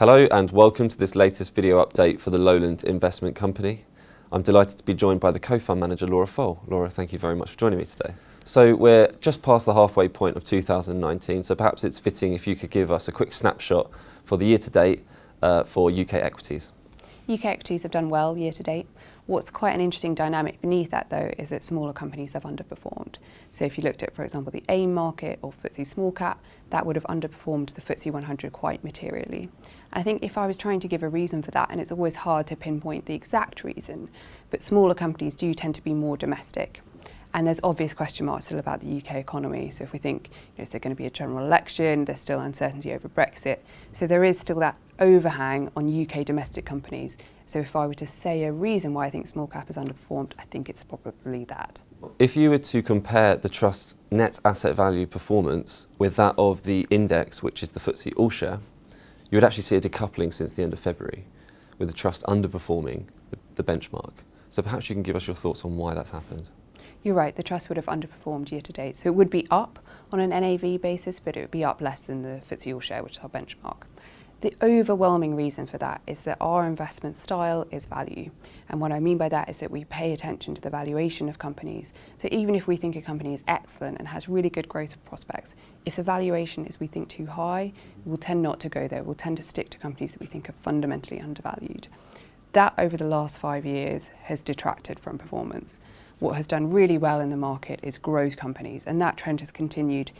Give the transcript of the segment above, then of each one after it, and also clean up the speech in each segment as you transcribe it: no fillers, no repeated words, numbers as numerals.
Hello and welcome to this latest video update for the Lowland Investment Company. I'm delighted to be joined by the co-fund manager Laura Fole. Laura, thank you very much for joining me today. So we're just past the halfway point of 2019, so perhaps it's fitting if you could give us a quick snapshot for the year to date for UK equities. UK equities have done well year to date. What's quite an interesting dynamic beneath that though is that smaller companies have underperformed. So if you looked at, for example, the AIM market or FTSE small cap, that would have underperformed the FTSE 100 quite materially. And I think if I was trying to give a reason for that, and it's always hard to pinpoint the exact reason, but smaller companies do tend to be more domestic. And there's obvious question marks still about the UK economy. So if we think, is there going to be a general election? There's still uncertainty over Brexit. So there is still that overhang on UK domestic companies. So if I were to say a reason why I think small cap has underperformed, I think it's probably that. If you were to compare the trust's net asset value performance with that of the index, which is the FTSE All-Share, you would actually see a decoupling since the end of February, with the trust underperforming the benchmark. So perhaps you can give us your thoughts on why that's happened. You're right, the trust would have underperformed year to date. So it would be up on an NAV basis, but it would be up less than the FTSE All-Share, which is our benchmark. The overwhelming reason for that is that our investment style is value. And what I mean by that is that we pay attention to the valuation of companies. So even if we think a company is excellent and has really good growth prospects, if the valuation is, we think, too high, we'll tend not to go there. We'll tend to stick to companies that we think are fundamentally undervalued. That over the last 5 years has detracted from performance. What has done really well in the market is growth companies, and that trend has continued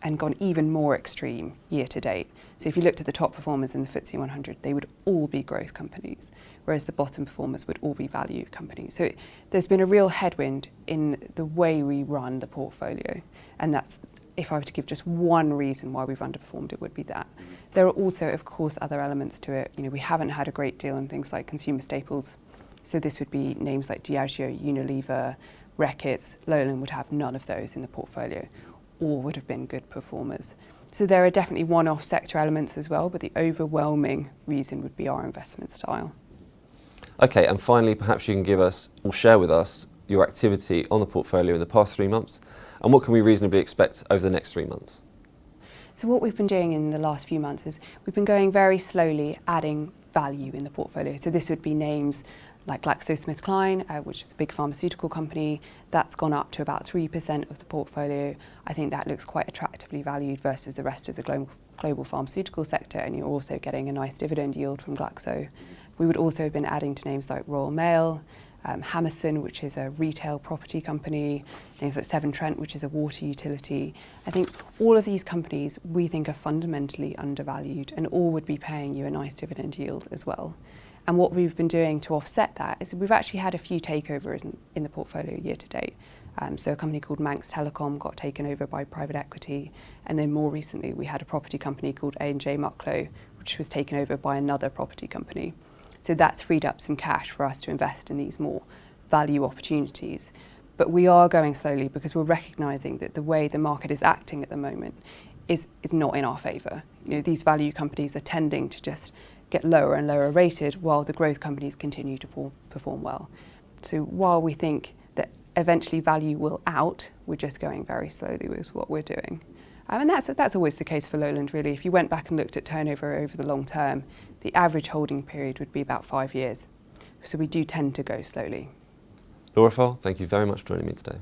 and gone even more extreme year to date. So if you looked at the top performers in the FTSE 100, they would all be growth companies, whereas the bottom performers would all be value companies. So there's been a real headwind in the way we run the portfolio, and that's, if I were to give just one reason why we've underperformed, it would be that. There are also, of course, other elements to it. We haven't had a great deal in things like consumer staples. So this would be names like Diageo, Unilever, Reckitt. Lowland would have none of those in the portfolio. All would have been good performers. So there are definitely one-off sector elements as well, but the overwhelming reason would be our investment style. Okay, and finally, perhaps you can give us or share with us your activity on the portfolio in the past 3 months, and what can we reasonably expect over the next 3 months? So what we've been doing in the last few months is we've been going very slowly adding value in the portfolio. So this would be names like GlaxoSmithKline, which is a big pharmaceutical company. That's gone up to about 3% of the portfolio. I think that looks quite attractively valued versus the rest of the global pharmaceutical sector, and you're also getting a nice dividend yield from Glaxo. We would also have been adding to names like Royal Mail, Hammerson, which is a retail property company, names like Severn Trent, which is a water utility. I think all of these companies we think are fundamentally undervalued, and all would be paying you a nice dividend yield as well. And what we've been doing to offset that is we've actually had a few takeovers in the portfolio year to date. So a company called Manx Telecom got taken over by private equity, and then more recently we had a property company called A&J Mucklow, which was taken over by another property company. So that's freed up some cash for us to invest in these more value opportunities. But we are going slowly because we're recognising that the way the market is acting at the moment is not in our favour. These value companies are tending to just get lower and lower rated while the growth companies continue to perform well. So while we think that eventually value will out, we're just going very slowly with what we're doing. And that's always the case for Lowland, really. If you went back and looked at turnover over the long term, the average holding period would be about 5 years. So we do tend to go slowly. Laura Fole, thank you very much for joining me today.